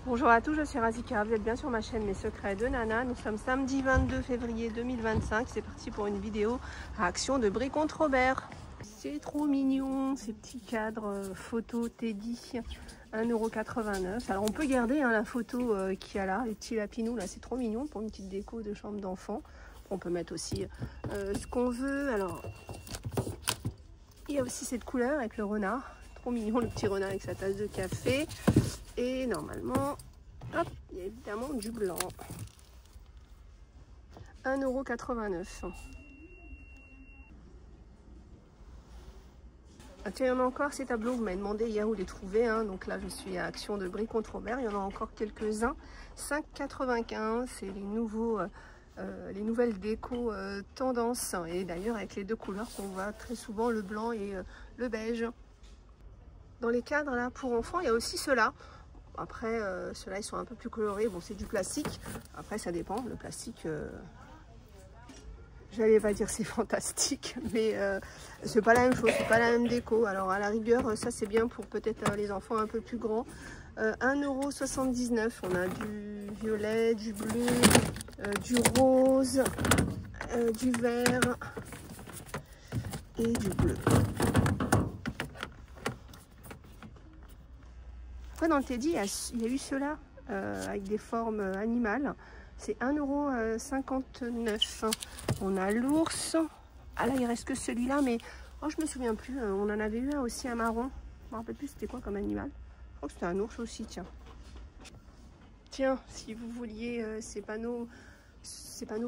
Bonjour à tous, je suis Razika, vous êtes bien sur ma chaîne Mes Secrets de Nana. Nous sommes samedi 22 février 2025, c'est parti pour une vidéo réaction de Brie contre Robert. C'est trop mignon, ces petits cadres photo Teddy, 1,89 €. Alors on peut garder la photo qu'il y a là, les petits lapinous, là c'est trop mignon pour une petite déco de chambre d'enfant. On peut mettre aussi ce qu'on veut. Alors il y a aussi cette couleur avec le renard, trop mignon le petit renard avec sa tasse de café. Et normalement, hop, il y a évidemment du blanc. 1,89 €. Ah, tiens, il y en a encore ces tableaux, vous m'avez demandé hier où les trouver. Donc là, je suis à Action de Brie contre Robert. Il y en a encore quelques-uns. 5,95 €, c'est les nouvelles décos tendance. Et d'ailleurs, avec les deux couleurs qu'on voit très souvent, le blanc et le beige. Dans les cadres là pour enfants, il y a aussi ceux-là. Après, ceux-là, ils sont un peu plus colorés. Bon, c'est du plastique. Après, ça dépend. Le plastique, j'allais pas dire c'est fantastique, mais c'est pas la même chose, c'est pas la même déco. Alors, à la rigueur, ça, c'est bien pour peut-être les enfants un peu plus grands. 1,79 €. On a du violet, du bleu, du rose, du vert et du bleu. Après, dans le Teddy, il y a eu ceux-là avec des formes animales. C'est 1,59 €. On a l'ours. Ah là, il reste que celui-là, mais oh, je me souviens plus. On en avait eu un aussi, un marron. Je me rappelle plus c'était quoi comme animal. Je crois que c'était un ours aussi, tiens. Tiens, si vous vouliez ces panneaux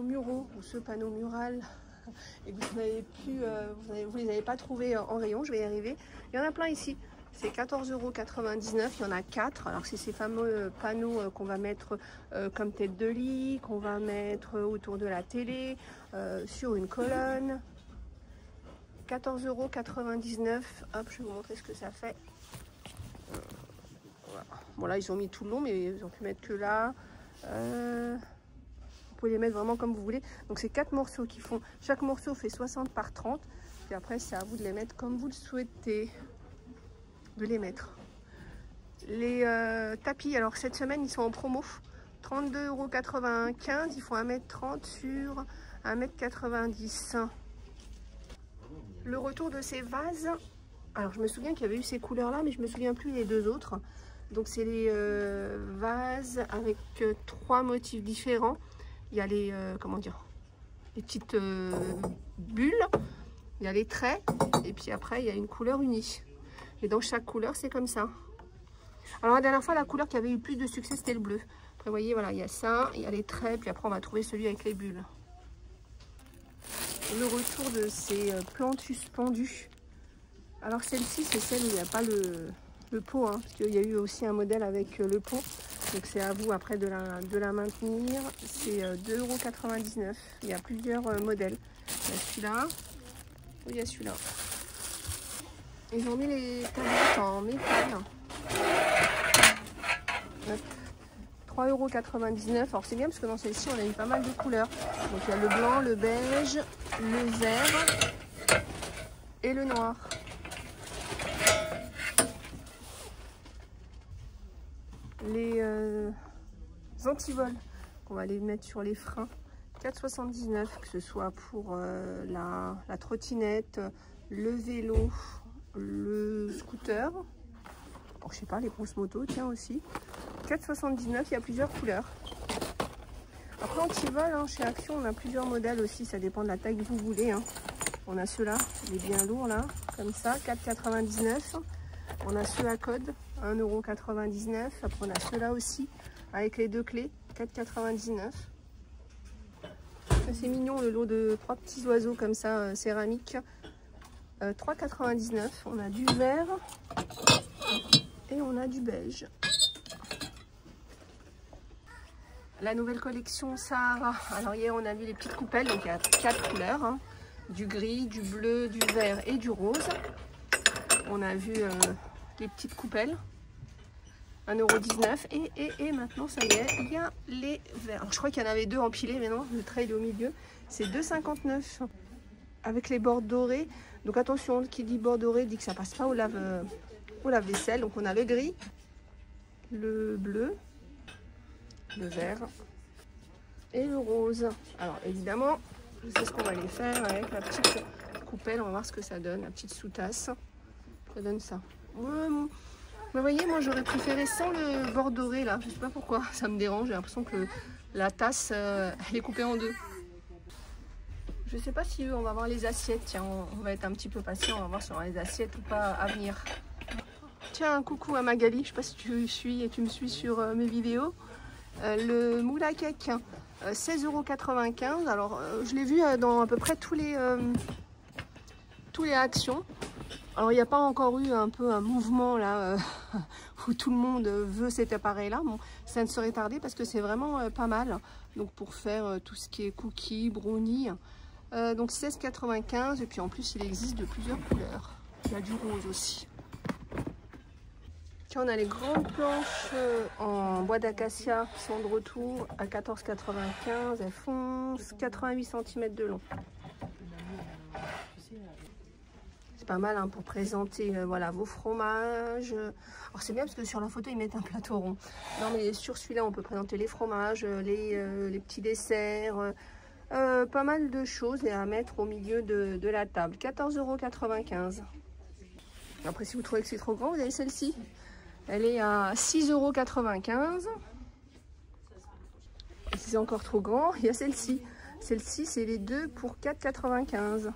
muraux ou ce panneau mural et que vous n'avez plus, vous les avez pas trouvés en rayon, je vais y arriver. Il y en a plein ici. C'est 14,99 €, il y en a 4. Alors c'est ces fameux panneaux qu'on va mettre comme tête de lit, qu'on va mettre autour de la télé, sur une colonne. 14,99 €. Hop, je vais vous montrer ce que ça fait. Voilà. Bon là ils ont mis tout le long, mais ils ont pu mettre que là. Vous pouvez les mettre vraiment comme vous voulez. Donc c'est 4 morceaux qui font. Chaque morceau fait 60 par 30. Puis après c'est à vous de les mettre comme vous le souhaitez. De les mettre. Les tapis, alors cette semaine ils sont en promo, 32,95 €, ils font 1,30 m sur 1,90 m. Le retour de ces vases, alors je me souviens qu'il y avait eu ces couleurs là, mais je me souviens plus les deux autres. Donc c'est les vases avec 3 motifs différents. Il y a les comment dire, les petites bulles, il y a les traits, et puis après il y a une couleur unie. Et dans chaque couleur, c'est comme ça. Alors la dernière fois, la couleur qui avait eu plus de succès, c'était le bleu. Après, vous voyez, voilà, il y a ça, il y a les traits, puis après, on va trouver celui avec les bulles. Le retour de ces plantes suspendues. Alors celle-ci, c'est celle où il n'y a pas le pot, parce qu'il y a eu aussi un modèle avec le pot. Donc c'est à vous après de la maintenir. C'est 2,99 €. Il y a plusieurs modèles. Il y a celui-là, il y a celui-là. Ils ont mis les tablettes en métal. 3,99 €. Alors c'est bien parce que dans celle-ci on a eu pas mal de couleurs. Donc il y a le blanc, le beige, le vert et le noir. Les antivols, on va les mettre sur les freins. 4,79 €, que ce soit pour la trottinette, le vélo, le scooter, bon, je sais pas, les grosses motos, tiens aussi. 4,79 €, il y a plusieurs couleurs. Après anti-vol, chez Action, on a plusieurs modèles aussi, ça dépend de la taille que vous voulez. On a ceux-là, il est bien lourd là, comme ça, 4,99 €. On a ceux à code, 1,99 €. Après on a ceux-là aussi, avec les deux clés, 4,99 €. C'est mignon le lot de 3 petits oiseaux comme ça, céramique. 3,99 €. On a du vert et on a du beige. La nouvelle collection Sahara. Alors hier on a vu les petites coupelles, donc il y a 4 couleurs, du gris, du bleu, du vert et du rose. On a vu les petites coupelles, 1,19 € et maintenant ça y est, il y a les verts. Alors, je crois qu'il y en avait 2 empilés, mais non, le trait il est au milieu. C'est 2,59 € avec les bords dorés. Donc attention, qui dit bord doré dit que ça passe pas au lave-vaisselle. Donc on a le gris, le bleu, le vert et le rose. Alors évidemment, je sais ce qu'on va les faire avec la petite coupelle. On va voir ce que ça donne, la petite sous-tasse. Ça donne ça. Vous voyez, moi j'aurais préféré sans le bord doré là. Je sais pas pourquoi, ça me dérange. J'ai l'impression que la tasse, elle est coupée en deux. Je sais pas si on va voir les assiettes. Tiens, on va être un petit peu patient. On va voir si on aura les assiettes ou pas à venir. Tiens, un coucou à Magali. Je sais pas si tu me suis sur mes vidéos. Le moule à cake, 16,95 €. Alors, je l'ai vu dans à peu près tous les actions. Alors, il n'y a pas encore eu un peu un mouvement là où tout le monde veut cet appareil-là. Bon, ça ne serait tardé parce que c'est vraiment pas mal. Donc, pour faire tout ce qui est cookies, brownies. Donc 16,95 € et puis en plus il existe de plusieurs couleurs. Il y a du rose aussi. Tiens, on a les grandes planches en bois d'acacia qui sont de retour à 14,95 €. Elles font 88 cm de long. C'est pas mal hein, pour présenter voilà, vos fromages. Alors c'est bien parce que sur la photo ils mettent un plateau rond. Non mais sur celui-là on peut présenter les fromages, les petits desserts. Pas mal de choses à mettre au milieu de la table. 14,95 €. Après, si vous trouvez que c'est trop grand, vous avez celle-ci. Elle est à 6,95 €. Et si c'est encore trop grand, il y a celle-ci. Celle-ci, c'est les deux pour 4,95 €.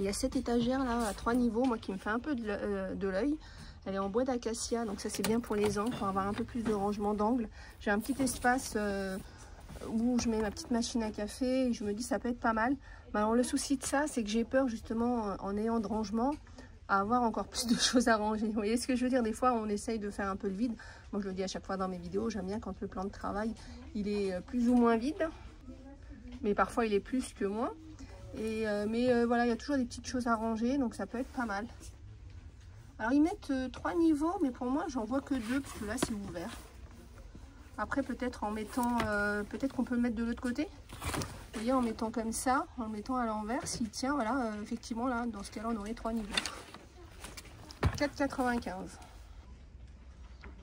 Il y a cette étagère là à 3 niveaux, moi qui me fait un peu de l'œil. Elle est en bois d'acacia, donc ça c'est bien pour les angles, pour avoir un peu plus de rangement d'angles. J'ai un petit espace où je mets ma petite machine à café et je me dis ça peut être pas mal. Mais alors le souci de ça, c'est que j'ai peur justement en ayant de rangement à avoir encore plus de choses à ranger. Vous voyez ce que je veux dire? Des fois on essaye de faire un peu le vide. Moi je le dis à chaque fois dans mes vidéos, j'aime bien quand le plan de travail il est plus ou moins vide. Mais parfois il est plus que moins. Mais voilà, il y a toujours des petites choses à ranger, donc ça peut être pas mal. Alors ils mettent 3 niveaux, mais pour moi j'en vois que 2 parce que là c'est ouvert. Après peut-être en mettant, peut-être qu'on peut le mettre de l'autre côté. Vous voyez, en mettant comme ça, en le mettant à l'envers, s'il tient, voilà, effectivement là, dans ce cas-là, on aurait 3 niveaux. 4,95 €.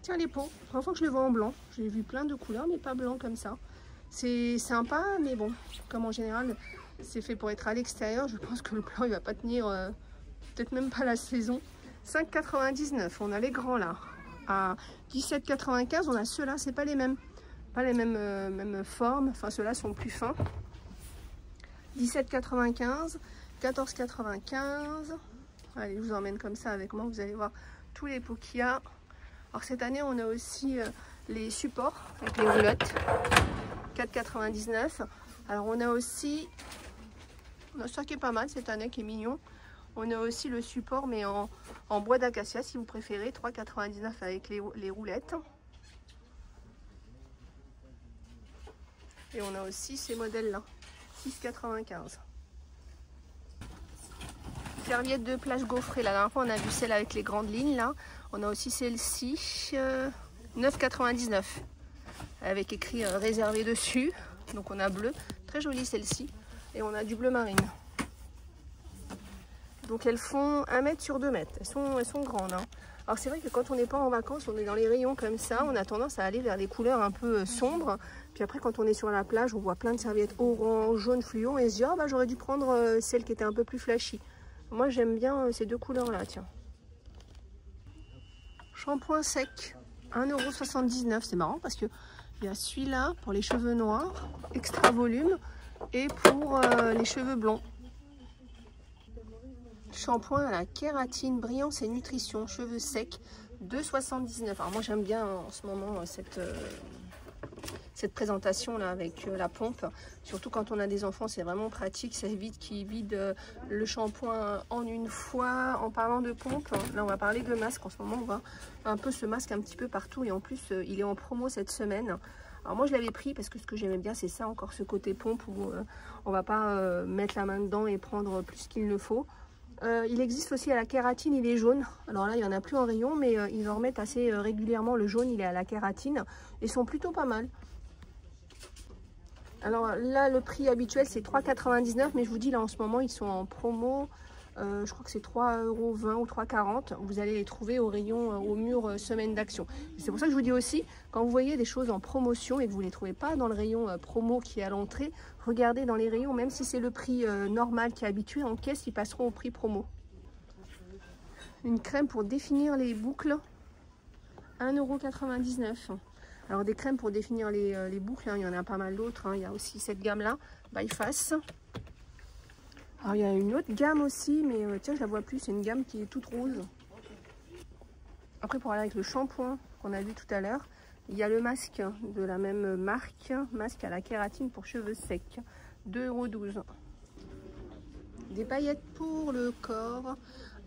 Tiens les pots, la première fois que je les vois en blanc, j'ai vu plein de couleurs, mais pas blanc comme ça. C'est sympa, mais bon, comme en général, c'est fait pour être à l'extérieur, je pense que le blanc il va pas tenir, peut-être même pas la saison. 5,99 €, on a les grands là. À 17,95 €, on a ceux-là, c'est pas les mêmes. Pas les mêmes formes, enfin ceux-là sont plus fins. 17,95 €, 14,95 €. Allez, je vous emmène comme ça avec moi, vous allez voir tous les pots qu'il y a. Alors cette année, on a aussi les supports avec les roulettes. 4,99 €. Alors on a aussi, on a ça qui est pas mal cette année, qui est mignon. On a aussi le support, mais en bois d'acacia, si vous préférez, 3,99 € avec les roulettes. Et on a aussi ces modèles-là, 6,95 €. Serviette de plage gaufrée, la dernière fois on a vu celle avec les grandes lignes, là. On a aussi celle-ci, 9,99 €, avec écrit réservé dessus. Donc on a bleu, très jolie celle-ci. Et on a du bleu marine. Donc elles font 1 mètre sur 2 mètres. Elles sont grandes. Hein. Alors c'est vrai que quand on n'est pas en vacances, on est dans les rayons comme ça, on a tendance à aller vers des couleurs un peu sombres. Puis après quand on est sur la plage, on voit plein de serviettes orange, jaune fluo et on se dit, oh, bah, j'aurais dû prendre celle qui était un peu plus flashy. Moi j'aime bien ces deux couleurs là, tiens. Shampoing sec, 1,79 €. C'est marrant parce que il y a celui-là pour les cheveux noirs, extra volume, et pour les cheveux blonds. Shampoing à la kératine, brillance et nutrition, cheveux secs, 2,79 €. Alors moi j'aime bien en ce moment cette présentation là avec la pompe. Surtout quand on a des enfants, c'est vraiment pratique. Ça évite qu'ils vident le shampoing en une fois. En parlant de pompe, là on va parler de masque. En ce moment on voit un peu ce masque un petit peu partout. Et en plus il est en promo cette semaine. Alors moi je l'avais pris parce que ce que j'aimais bien c'est ça, encore ce côté pompe où on va pas mettre la main dedans et prendre plus qu'il ne faut. Il existe aussi à la kératine, il est jaune. Alors là, il n'y en a plus en rayon, mais ils en remettent assez régulièrement. Le jaune, il est à la kératine. Ils sont plutôt pas mal. Alors là, le prix habituel, c'est 3,99 €. Mais je vous dis, là, en ce moment, ils sont en promo je crois que c'est 3,20 € ou 3,40 €. Vous allez les trouver au rayon, au mur semaine d'action. C'est pour ça que je vous dis aussi, quand vous voyez des choses en promotion et que vous ne les trouvez pas dans le rayon promo qui est à l'entrée, regardez dans les rayons, même si c'est le prix normal qui est habitué, en caisse, ils passeront au prix promo. Une crème pour définir les boucles, 1,99 €. Alors des crèmes pour définir les boucles, hein, il y en a pas mal d'autres. Hein. Il y a aussi cette gamme-là, By Face. Alors il y a une autre gamme aussi, mais tiens, je la vois plus. C'est une gamme qui est toute rose. Après, pour aller avec le shampoing qu'on a vu tout à l'heure, il y a le masque de la même marque, masque à la kératine pour cheveux secs, 2,12 €. Des paillettes pour le corps,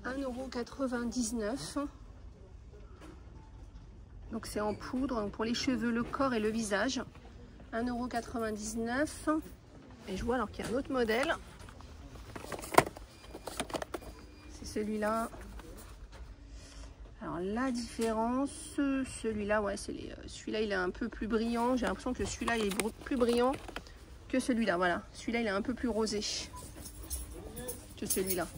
1,99 €. Donc c'est en poudre, donc pour les cheveux, le corps et le visage, 1,99 €. Et je vois alors qu'il y a un autre modèle. C'est celui-là. Alors la différence, celui-là, ouais, celui-là il est un peu plus brillant. J'ai l'impression que celui-là il est plus brillant que celui-là. Voilà, celui-là il est un peu plus rosé que celui-là.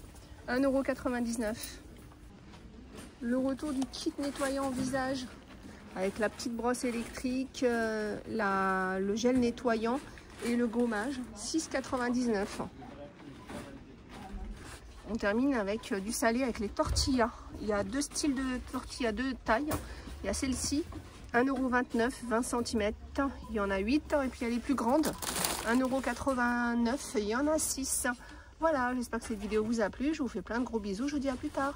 1,99 €. Le retour du kit nettoyant visage avec la petite brosse électrique, le gel nettoyant et le gommage, 6,99 €. On termine avec du salé avec les tortillas. Il y a deux styles de tortillas, deux tailles. Il y a celle-ci, 1,29 €, 20 cm. Il y en a 8 et puis il y a les plus grandes, 1,89 € et il y en a 6. Voilà, j'espère que cette vidéo vous a plu. Je vous fais plein de gros bisous. Je vous dis à plus tard.